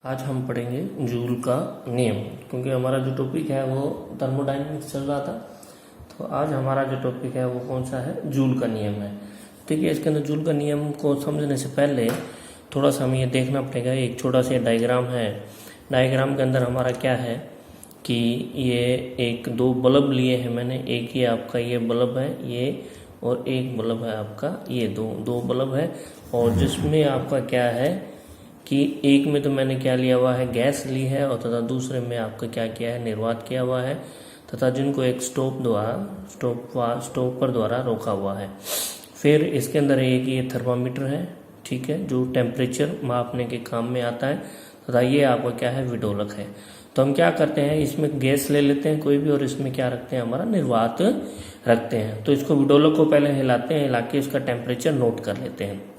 आज हम पढ़ेंगे जूल का नियम, क्योंकि हमारा जो टॉपिक है वो थर्मोडायनेमिक्स चल रहा था। तो आज हमारा जो टॉपिक है वो कौन सा है, जूल का नियम है। ठीक है, इसके अंदर जूल का नियम को समझने से पहले थोड़ा सा हमें ये देखना पड़ेगा। एक छोटा सा डायग्राम है। डायग्राम के अंदर हमारा क्या है कि ये एक दो बल्ब लिए हैं मैंने। एक ये आपका ये बल्ब है ये, और एक बल्ब है आपका ये, दो बल्ब है। और जिसमें आपका क्या है कि एक में तो मैंने क्या लिया हुआ है, गैस ली है, और तथा दूसरे में आपका क्या किया है, निर्वात किया हुआ है, तथा जिनको एक स्टोपर द्वारा रोका हुआ है। फिर इसके अंदर एक ये थर्मामीटर है, ठीक है, जो टेम्परेचर मापने के काम में आता है, तथा ये आपका क्या है, विडोलक है। तो हम क्या करते हैं, इसमें गैस ले लेते हैं कोई भी, और इसमें क्या रखते हैं, हमारा निर्वात रखते हैं। तो इसको विडोलक को पहले हिलाते हैं, हिला के इसका टेम्परेचर नोट कर लेते हैं।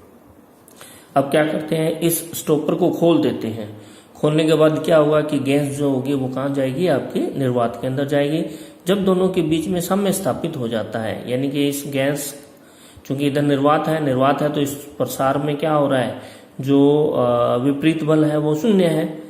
अब क्या करते हैं, इस स्टॉपर को खोल देते हैं। खोलने के बाद क्या होगा कि गैस जो होगी वो कहाँ जाएगी, आपके निर्वात के अंदर जाएगी। जब दोनों के बीच में साम्य स्थापित हो जाता है, यानी कि इस गैस, चूंकि इधर निर्वात है तो इस प्रसार में क्या हो रहा है, जो विपरीत बल है वो शून्य है।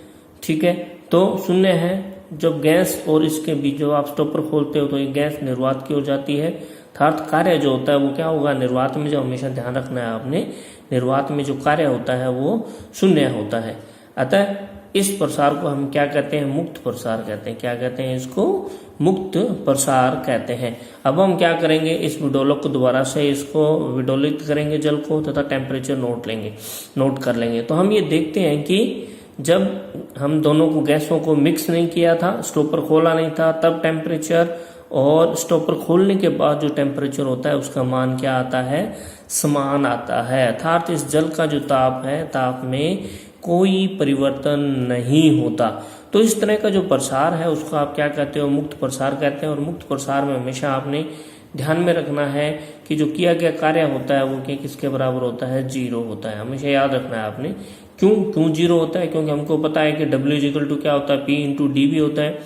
ठीक है, तो शून्य है। जब गैस और इसके बीच जब आप स्टॉपर खोलते हो तो ये गैस निर्वात की ओर जाती है, अर्थात कार्य जो होता है वो क्या होगा, निर्वात में जो हमेशा ध्यान रखना है आपने, निर्वात में जो कार्य होता है वो शून्य होता है। अतः इस प्रसार को हम क्या कहते हैं, मुक्त प्रसार कहते हैं। क्या कहते हैं, इसको मुक्त प्रसार कहते हैं। अब हम क्या करेंगे, इस विडोलक को दोबारा से इसको विडोलित करेंगे जल को, तथा टेम्परेचर नोट कर लेंगे। तो हम ये देखते हैं कि जब हम दोनों को गैसों को मिक्स नहीं किया था, स्टॉपर खोला नहीं था, तब टेम्परेचर और स्टॉपर खोलने के बाद जो टेम्परेचर होता है उसका मान क्या आता है, समान आता है। अर्थात इस जल का जो ताप है, ताप में कोई परिवर्तन नहीं होता। तो इस तरह का जो प्रसार है उसको आप क्या कहते हो, मुक्त प्रसार कहते हैं। और मुक्त प्रसार में हमेशा आपने ध्यान में रखना है कि जो किया गया कार्य होता है वो किसके बराबर होता है, 0 होता है। हमेशा याद रखना है आपने। क्यों 0 होता है, क्योंकि हमको पता है कि W क्या होता है, P × dV होता है।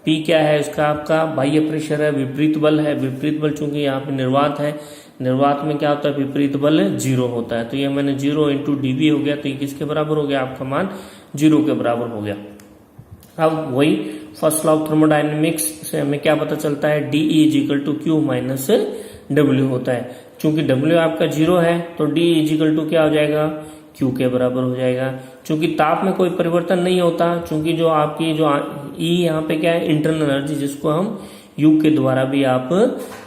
P क्या है, इसका आपका बाह्य प्रेशर है, विपरीत बल है। विपरीत बल चूंकि यहाँ पे निर्वात है, निर्वात में क्या होता है, विपरीत बल 0 होता है। तो ये मैंने 0 × dV हो गया, तो ये किसके बराबर हो गया, आपका मान 0 के बराबर हो गया। अब वही फर्स्ट लॉ ऑफ थर्मोडायनेमिक्स से हमें क्या पता चलता है, DE = Q - W होता है। चूंकि W आपका 0 है तो DE = क्या हो जाएगा, Q के बराबर हो जाएगा। चूंकि ताप में कोई परिवर्तन नहीं होता, चूंकि जो आपकी जो E यहाँ पे क्या है, इंटरनल एनर्जी, जिसको हम U के द्वारा भी आप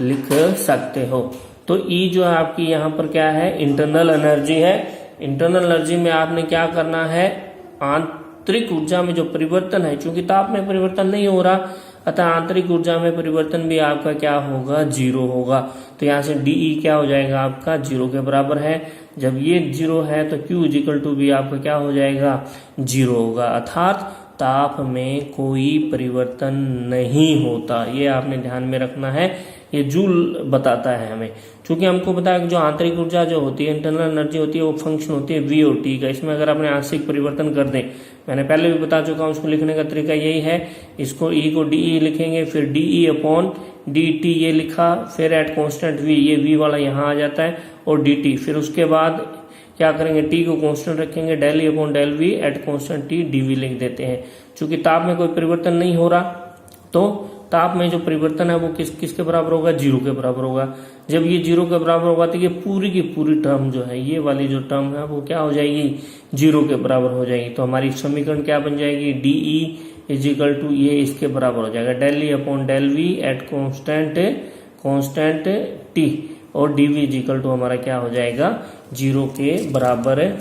लिख सकते हो। तो E जो है आपकी यहाँ पर क्या है, इंटरनल एनर्जी है। इंटरनल एनर्जी में आपने क्या करना है, आंतरिक ऊर्जा में जो परिवर्तन है, चूंकि ताप में परिवर्तन नहीं हो रहा, अतः आंतरिक ऊर्जा में परिवर्तन भी आपका क्या होगा, 0 होगा। तो यहाँ से DE क्या हो जाएगा, आपका 0 के बराबर है। जब ये 0 है तो Q = भी आपका क्या हो जाएगा, 0 होगा। अर्थात ताप में कोई परिवर्तन नहीं होता। ये आपने ध्यान में रखना है, ये जूल बताता है हमें। क्योंकि हमको पता है कि जो आंतरिक ऊर्जा जो होती है, इंटरनल एनर्जी होती है, वो फंक्शन होती है V और T का। इसमें अगर आपने आंशिक परिवर्तन कर दें, मैंने पहले भी बता चुका हूँ, उसको लिखने का तरीका यही है। इसको E को DE लिखेंगे, फिर DE/dt ये लिखा, फिर एट कांस्टेंट V, ये V वाला यहाँ आ जाता है, और dt। फिर उसके बाद क्या करेंगे, T को कांस्टेंट रखेंगे, ∂E/∂V at constant T dV लिख देते हैं। चूंकि ताप में कोई परिवर्तन नहीं हो रहा, तो ताप में जो परिवर्तन है वो किसके बराबर होगा, 0 के बराबर होगा। जब ये 0 के बराबर होगा तो ये पूरी की पूरी टर्म जो है, ये वाली जो टर्म है वो क्या हो जाएगी, 0 के बराबर हो जाएगी। तो हमारी समीकरण क्या बन जाएगी, DE = ये इसके बराबर हो जाएगा, ∂E/∂V एट कांस्टेंट T, और dV = हमारा क्या हो जाएगा, 0 के बराबर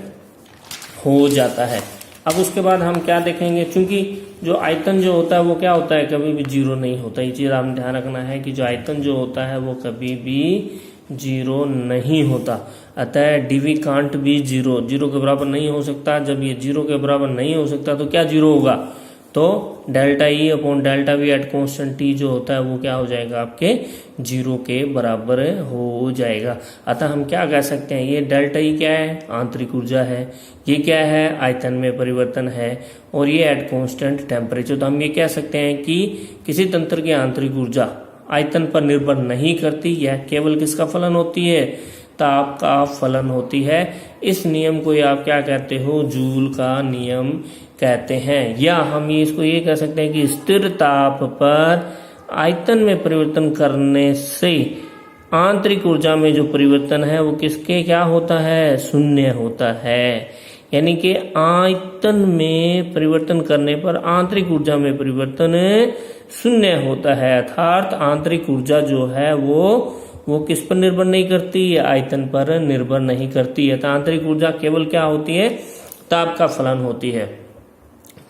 हो जाता है। अब उसके बाद हम क्या देखेंगे, चूंकि जो आयतन जो होता है वो क्या होता है, कभी भी 0 नहीं होता। ये चीज आपने ध्यान रखना है कि जो आयतन जो होता है वो कभी भी 0 नहीं होता। अतः dV कांट भी 0 के बराबर नहीं हो सकता। जब ये 0 के बराबर नहीं हो सकता तो क्या 0 होगा, तो ∂E/∂V एट कांस्टेंट T जो होता है वो क्या हो जाएगा, आपके 0 के बराबर हो जाएगा। अतः हम क्या कह सकते हैं, ये ΔE क्या है, आंतरिक ऊर्जा है, ये क्या है, आयतन में परिवर्तन है, और ये एट कांस्टेंट टेम्परेचर। तो हम ये कह सकते हैं कि किसी तंत्र की आंतरिक ऊर्जा आयतन पर निर्भर नहीं करती, यह केवल किसका फलन होती है, ताप का फलन होती है। इस नियम को आप क्या कहते हो, जूल का नियम कहते हैं। या हम इसको ये कह सकते हैं कि स्थिर ताप पर आयतन में परिवर्तन करने से आंतरिक ऊर्जा में जो परिवर्तन है वो किसके क्या होता है, शून्य होता है। यानी कि आयतन में परिवर्तन करने पर आंतरिक ऊर्जा में परिवर्तन शून्य होता है, अर्थात आंतरिक ऊर्जा जो है वो किस पर निर्भर नहीं करती है, आयतन पर निर्भर नहीं करती है। तो आंतरिक ऊर्जा केवल क्या होती है, ताप का फलन होती है।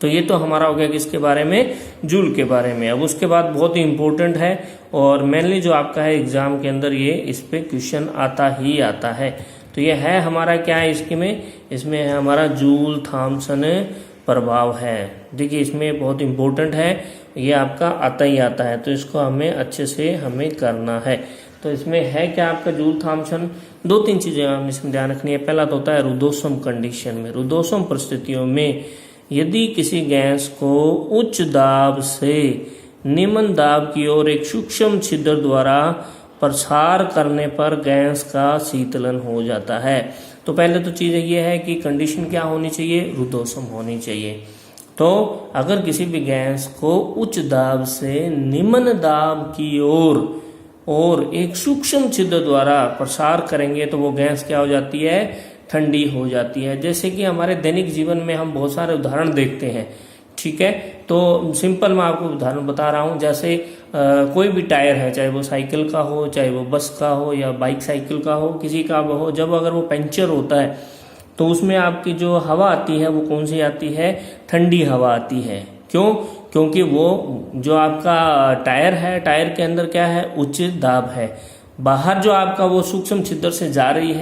तो ये तो हमारा हो गया किसके बारे में, जूल के बारे में। अब उसके बाद बहुत ही इंपॉर्टेंट है और मेनली जो आपका है एग्जाम के अंदर ये इस पे क्वेश्चन आता ही आता है। तो ये है हमारा क्या है इसमें है हमारा जूल थॉम्सन प्रभाव है। देखिए इसमें बहुत इंपॉर्टेंट है, ये आपका आता ही आता है, तो इसको हमें अच्छे से हमें करना है। तो इसमें है क्या आपका जूल थॉम्सन, 2-3 चीजें हमें इसमें ध्यान रखनी है। पहला तो होता है रुद्धोष्म कंडीशन में, रुद्धोष्म परिस्थितियों में यदि किसी गैस को उच्च दाब से निम्न दाब की ओर एक सूक्ष्म छिद्र द्वारा प्रसार करने पर गैस का शीतलन हो जाता है। तो पहले तो चीज ये है कि कंडीशन क्या होनी चाहिए, रुद्धोष्म होनी चाहिए। तो अगर किसी भी गैस को उच्च दाब से निम्न दाब की ओर और एक सूक्ष्म छिद्र द्वारा प्रसार करेंगे तो वो गैस क्या हो जाती है, ठंडी हो जाती है। जैसे कि हमारे दैनिक जीवन में हम बहुत सारे उदाहरण देखते हैं, ठीक है। तो सिंपल मैं आपको उदाहरण बता रहा हूँ। जैसे कोई भी टायर है, चाहे वो साइकिल का हो, चाहे वो बस का हो या बाइक साइकिल का हो, किसी का हो, जब अगर वो पंचर होता है तो उसमें आपकी जो हवा आती है वो कौन सी आती है, ठंडी हवा आती है। क्यों, क्योंकि वो जो आपका टायर है, टायर के अंदर क्या है, उच्च दाब है। बाहर जो आपका वो सूक्ष्म छिद्र से जा रही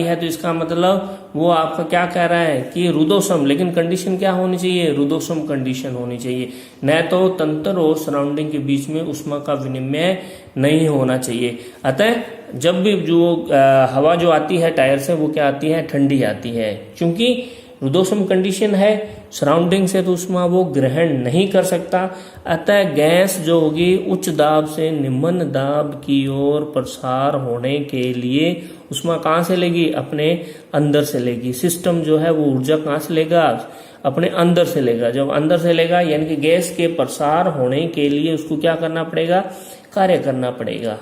है तो इसका मतलब वो आपका क्या कह रहा है कि रुद्धोष्म, लेकिन कंडीशन क्या होनी चाहिए, रुद्धोष्म कंडीशन होनी चाहिए। न तो तंत्र और सराउंडिंग के बीच में ऊष्मा का विनिमय नहीं होना चाहिए। अतः जब भी जो हवा जो आती है टायर से वो क्या आती है, ठंडी आती है। क्योंकि रुद्धोष्म कंडीशन है, सराउंडिंग से तो ऊष्मा वो ग्रहण नहीं कर सकता। अतः गैस जो होगी उच्च दाब से निम्न दाब की ओर प्रसार होने के लिए ऊष्मा कहाँ से लेगी, अपने अंदर से लेगी। सिस्टम जो है वो ऊर्जा कहाँ से लेगा, अपने अंदर से लेगा। जब अंदर से लेगा यानी कि गैस के प्रसार होने के लिए उसको क्या करना पड़ेगा, कार्य करना पड़ेगा।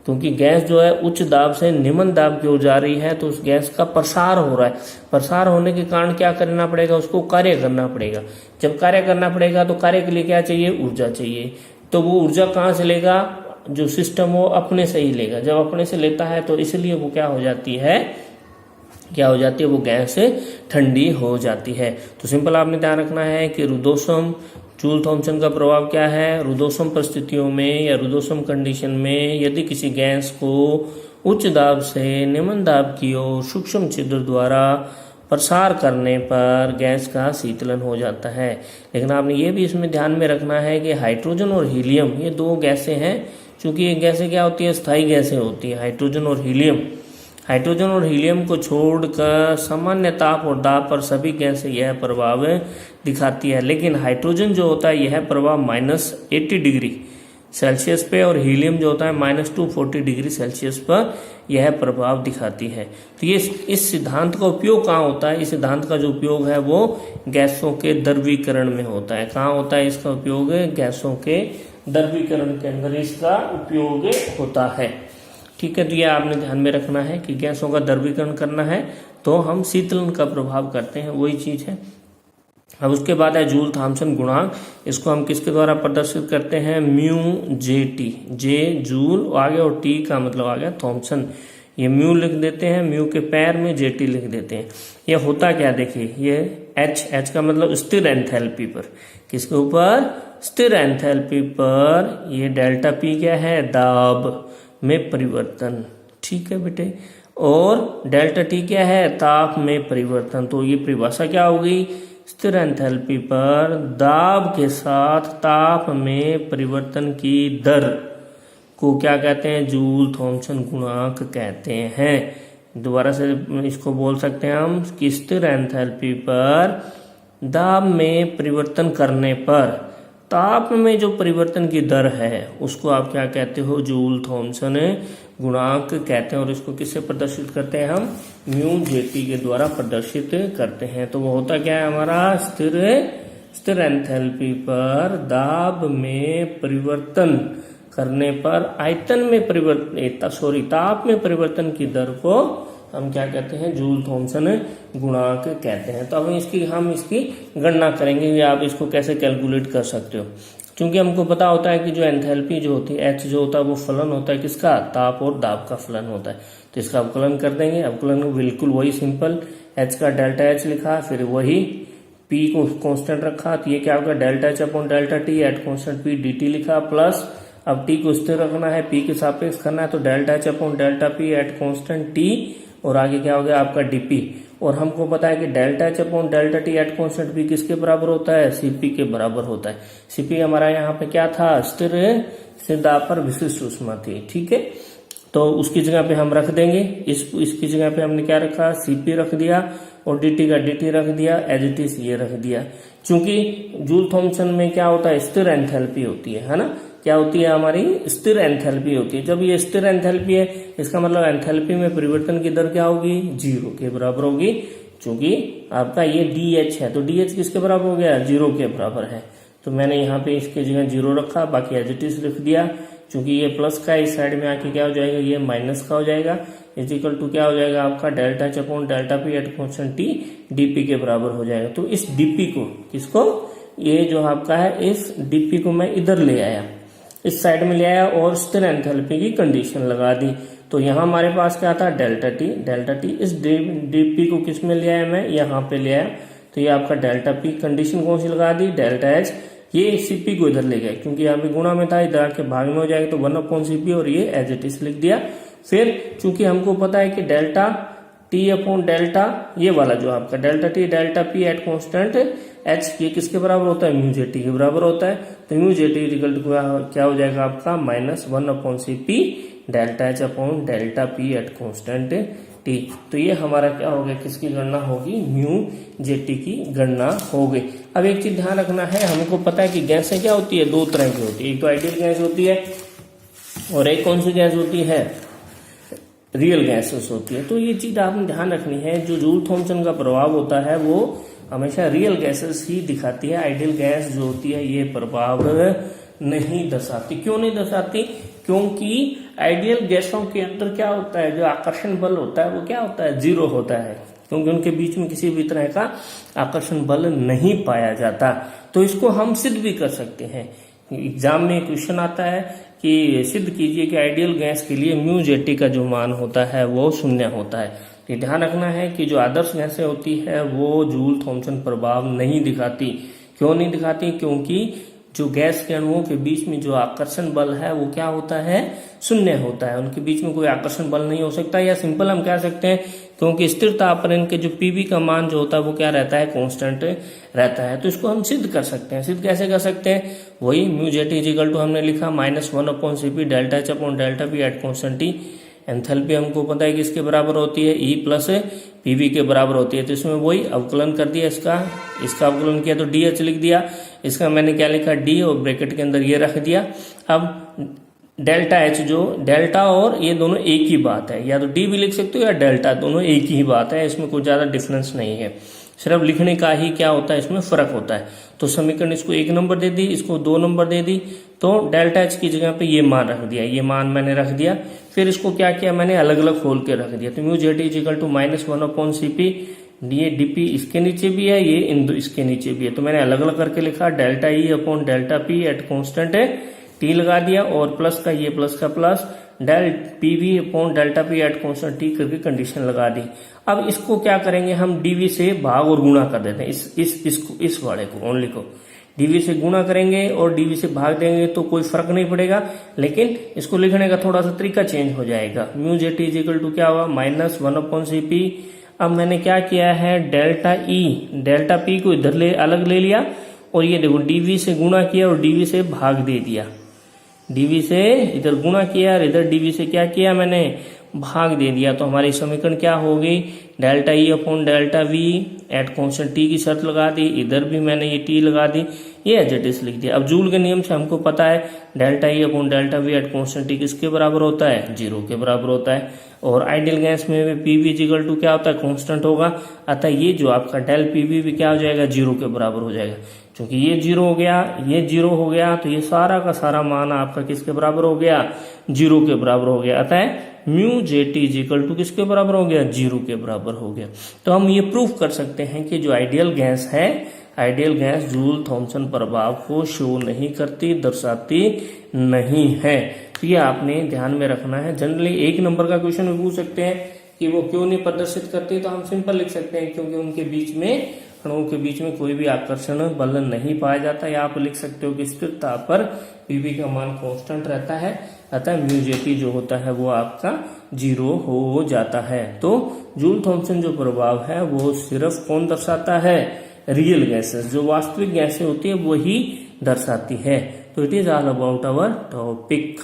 क्योंकि गैस जो है उच्च दाब से निम्न दाब की ओर जा रही है तो उस गैस का प्रसार हो रहा है। प्रसार होने के कारण क्या करना पड़ेगा, उसको कार्य करना पड़ेगा। जब कार्य करना पड़ेगा तो कार्य के लिए क्या चाहिए, ऊर्जा चाहिए। तो वो ऊर्जा कहाँ से लेगा, जो सिस्टम वो अपने से ही लेगा। जब अपने से लेता है तो इसलिए वो क्या हो जाती है, वो गैस ठंडी हो जाती है। तो सिंपल आपने ध्यान रखना है कि रुद्धोष्म, जूल थॉम्सन का प्रभाव क्या है, रुद्धोष्म परिस्थितियों में या रुद्धोष्म कंडीशन में यदि किसी गैस को उच्च दाब से निम्न दाब की ओर सूक्ष्म छिद्र द्वारा प्रसार करने पर गैस का शीतलन हो जाता है। लेकिन आपने ये भी इसमें ध्यान में रखना है कि हाइड्रोजन और हीलियम ये 2 गैसें हैं। चूंकि ये गैसें क्या होती है, स्थायी गैसें होती है, हाइड्रोजन और हीलियम। हाइड्रोजन और हीलियम को छोड़कर सामान्य ताप और दाब पर सभी गैसें यह प्रभाव दिखाती है। लेकिन हाइड्रोजन जो होता है यह प्रभाव -80 डिग्री सेल्सियस पे और हीलियम जो होता है -240 डिग्री सेल्सियस पर यह प्रभाव दिखाती है। तो ये इस सिद्धांत का उपयोग कहाँ होता है, इस सिद्धांत का जो उपयोग है वो गैसों के द्रवीकरण में होता है। कहाँ होता है इसका उपयोग, गैसों के द्रवीकरण के अंदर इसका उपयोग होता है। ठीक है, तो ये आपने ध्यान में रखना है कि गैसों का द्रवीकरण करना है तो हम शीतलन का प्रभाव करते हैं, वही चीज है। अब उसके बाद है जूल थॉम्सन गुणांक। इसको हम किसके द्वारा प्रदर्शित करते हैं, म्यू जे टी। जे जूल आ गया और टी का मतलब आ गया थॉम्सन। ये म्यू लिख देते हैं, म्यू के पैर में जे टी लिख देते हैं। ये होता क्या, देखिए ये एच का मतलब स्थिर एंथैल्पी पर, किसके ऊपर, स्थिर एंथैल्पी पर। ये डेल्टा पी क्या है, दाब में परिवर्तन, ठीक है बेटे। और डेल्टा टी क्या है, ताप में परिवर्तन। तो ये परिभाषा क्या होगी, स्थिर एंथैल्पी पर दाब के साथ ताप में परिवर्तन की दर को क्या कहते हैं, जूल थॉम्सन गुणांक कहते हैं। दोबारा से इसको बोल सकते हैं हम कि स्थिर एंथैल्पी पर दाब में परिवर्तन करने पर ताप में जो परिवर्तन की दर है उसको आप क्या कहते हो, जूल थॉमसन गुणांक कहते हैं। और इसको किससे प्रदर्शित करते हैं हम, म्यू जेटी के द्वारा प्रदर्शित करते हैं। तो वो होता क्या है हमारा, स्थिर एंथैल्पी पर दाब में परिवर्तन करने पर आयतन में परिवर्तन ताप में परिवर्तन की दर को हम क्या कहते हैं, जूल थॉमसन गुणांक कहते हैं। तो अब हम इसकी गणना करेंगे या आप इसको कैसे कैलकुलेट कर सकते हो। क्योंकि हमको पता होता है कि जो एंथैल्पी जो होती है, एच जो होता है वो फलन होता है किसका, ताप और दाब का फलन होता है। तो इसका अवकलन कर देंगे। अवकलन बिल्कुल वही सिंपल, एच का डेल्टा एच लिखा, फिर वही पी को कांस्टेंट रखा, तो ये क्या होगा, delta H upon delta T at constant P D T लिखा, प्लस अब टी को स्थिर रखना है, पी के सापेक्ष करना है, तो delta H upon delta P at constant T, और आगे क्या हो गया आपका डीपी। और हमको पता है कि delta H upon delta T at constant P किसके बराबर होता है, सीपी के बराबर होता है। सीपी हमारा यहाँ पे क्या था, स्थिर दाब पर विशिष्ट ऊष्मा थी, ठीक है। तो उसकी जगह पे हम रख देंगे, इसकी जगह पे हमने क्या रखा, सीपी रख दिया, और डीटी का डीटी रख दिया, एज इट इज ये रख दिया। चूंकि जूल थॉमसन में क्या होता है, स्थिर एंथैल्पी होती है ना, क्या होती है हमारी, स्थिर एंथैल्पी होती है। जब ये स्थिर एंथैल्पी है, इसका मतलब एंथैल्पी में परिवर्तन की दर क्या होगी, 0 के बराबर होगी। चूंकि आपका ये DH है, तो DH किसके बराबर हो गया, 0 के बराबर है। तो मैंने यहाँ पे इसके जगह 0 रखा, बाकी एज इट इज लिख दिया। चूंकि ये प्लस का इस साइड में आके क्या हो जाएगा, ये माइनस का हो जाएगा, इजिकल टू क्या हो जाएगा आपका, delta H upon delta P at constant T DP के बराबर हो जाएगा। तो इस डीपी को, किसको, ये जो आपका है, इस डीपी को मैं इधर ले आया, इस साइड में ले आया, और स्थिर एंथैल्पी की कंडीशन लगा दी। तो यहाँ हमारे पास क्या था, डेल्टा टी। इस डीपी को किस में ले आया, मैं यहाँ पे ले आया, तो ये आपका डेल्टा पी, कंडीशन कौन सी लगा दी, डेल्टा एच। ये सीपी को इधर ले गया, क्योंकि यहाँ पे गुणा में था, इधर आके भाग में हो जाएगा, तो 1/CP, और ये एज इट इज लिख दिया। फिर चूंकि हमको पता है कि डेल्टा टी अपॉन डेल्टा, ये वाला जो आपका delta T delta P at constant H, ये किसके बराबर होता है, म्यू जेटी के बराबर होता है। तो म्यू जेटी इक्वल टू क्या हो जाएगा आपका, -1/CP delta H upon delta P at constant T. तो ये हमारा क्या हो गया, किसकी गणना होगी, म्यू जेटी की गणना हो गई। अब एक चीज ध्यान रखना है, हमको पता है कि गैसें क्या होती है, 2 तरह की होती है, एक तो आइडियल गैस होती है, और एक कौन सी गैस होती है, रियल गैसेस होती है। तो ये चीज आपने ध्यान रखनी है, जो जूल थॉमसन का प्रभाव होता है वो हमेशा रियल गैसेस ही दिखाती है, आइडियल गैस जो होती है ये प्रभाव नहीं दर्शाती। क्यों नहीं दर्शाती, क्योंकि आइडियल गैसों के अंदर क्या होता है, जो आकर्षण बल होता है वो क्या होता है, 0 होता है, क्योंकि उनके बीच में किसी भी तरह का आकर्षण बल नहीं पाया जाता। तो इसको हम सिद्ध भी कर सकते हैं। एग्जाम में क्वेश्चन आता है कि सिद्ध कीजिए कि आइडियल गैस के लिए म्यू जेटी का जो मान होता है वो 0 होता है। तो ध्यान रखना है कि जो आदर्श गैसें होती है वो जूल थॉमसन प्रभाव नहीं दिखाती। क्यों नहीं दिखाती, क्योंकि जो गैस के अणुओं के बीच में जो आकर्षण बल है वो क्या होता है, 0 होता है। उनके बीच में कोई आकर्षण बल नहीं हो सकता, या सिंपल हम कह सकते हैं क्योंकि स्थिर ताप पर इनके जो पीवी का मान जो होता है वो क्या रहता है, कांस्टेंट रहता है। तो इसको हम सिद्ध कर सकते हैं। सिद्ध कैसे कर सकते हैं, वही म्यू जेटी इक्वल टू हमने लिखा -1/CP delta H upon delta P at constant T. Enthalpy हमको पता है कि इसके बराबर होती है, E प्लस पीवी के बराबर होती है। तो इसमें वही अवकलन कर दिया, इसका अवकलन किया तो DH लिख दिया, इसका मैंने क्या लिखा, D, और ब्रैकेट के अंदर ये रख दिया। अब डेल्टा एच, जो डेल्टा और ये दोनों एक ही बात है, या तो D भी लिख सकते हो या डेल्टा, दोनों एक ही बात है, इसमें कोई ज्यादा डिफरेंस नहीं है, सिर्फ लिखने का ही क्या होता है, इसमें फर्क होता है। तो समीकरण इसको 1 नंबर दे दी, इसको 2 नंबर दे दी, तो डेल्टा एच की जगह पे ये मान रख दिया, ये मान मैंने रख दिया। फिर इसको क्या किया, मैंने अलग अलग खोल के रख दिया। तो mu jetty equal to -1/CP, ये डीपी इसके नीचे भी है, ये इसके नीचे भी है, तो मैंने अलग अलग करके लिखा, delta E upon delta P at constant T लगा दिया, और प्लस का ये प्लस का plus, del PV upon delta P at constant T करके कंडीशन लगा दी। अब इसको क्या करेंगे हम, डीवी से भाग और गुणा कर देते हैं, इस वाले को ओनली को डीवी से गुणा करेंगे और डीवी से भाग देंगे तो कोई फर्क नहीं पड़ेगा, लेकिन इसको लिखने का थोड़ा सा तरीका चेंज हो जाएगा। म्यू जेटी इक्वल टू क्या हुआ, -1/CP। अब मैंने क्या किया है, डेल्टा ई डेल्टा पी को इधर अलग ले लिया, और ये देखो डीवी से गुणा किया और डीवी से भाग दे दिया, डीवी से इधर गुणा किया और इधर डीवी से क्या किया, मैंने भाग दे दिया। तो हमारी समीकरण क्या हो गई, delta E upon delta we at constant T की शर्त लगा दी, इधर भी मैंने ये टी लगा दी, ये एज इट इज लिख दिया। अब जूल के नियम से हमको पता है delta E upon delta we at constant T किसके बराबर होता है, 0 के बराबर होता है। और आइडियल गैस में पी वी इक्वल टू क्या होता है, कांस्टेंट होगा, अतः ये जो आपका डेल पी वी भी क्या हो जाएगा, 0 के बराबर हो जाएगा। क्योंकि ये 0 हो गया, ये 0 हो गया, तो ये सारा का सारा मान आपका किसके बराबर हो गया, 0 के बराबर हो गया। अतः mu J T equal to किसके बराबर हो गया, 0 के बराबर हो गया। तो हम ये प्रूफ कर सकते हैं कि जो आइडियल गैस है, आइडियल गैस जूल थॉमसन प्रभाव को शो नहीं करती, दर्शाती नहीं है। तो ये आपने ध्यान में रखना है। जनरली 1 नंबर का क्वेश्चन भी पूछ सकते हैं कि वो क्यों नहीं प्रदर्शित करती, तो हम सिंपल लिख सकते हैं क्योंकि उनके बीच में, अणुओं के बीच में कोई भी आकर्षण बल नहीं पाया जाता। या आप लिख सकते हो कि स्थिरता पर पीवी का मान कांस्टेंट रहता है, अतः म्यू जेटी जो होता है वो आपका 0 हो जाता है। तो जूल थॉमसन जो प्रभाव है वो सिर्फ कौन दर्शाता है, रियल गैसेस, जो वास्तविक गैसें होती है वही दर्शाती है। तो it is all about our topic.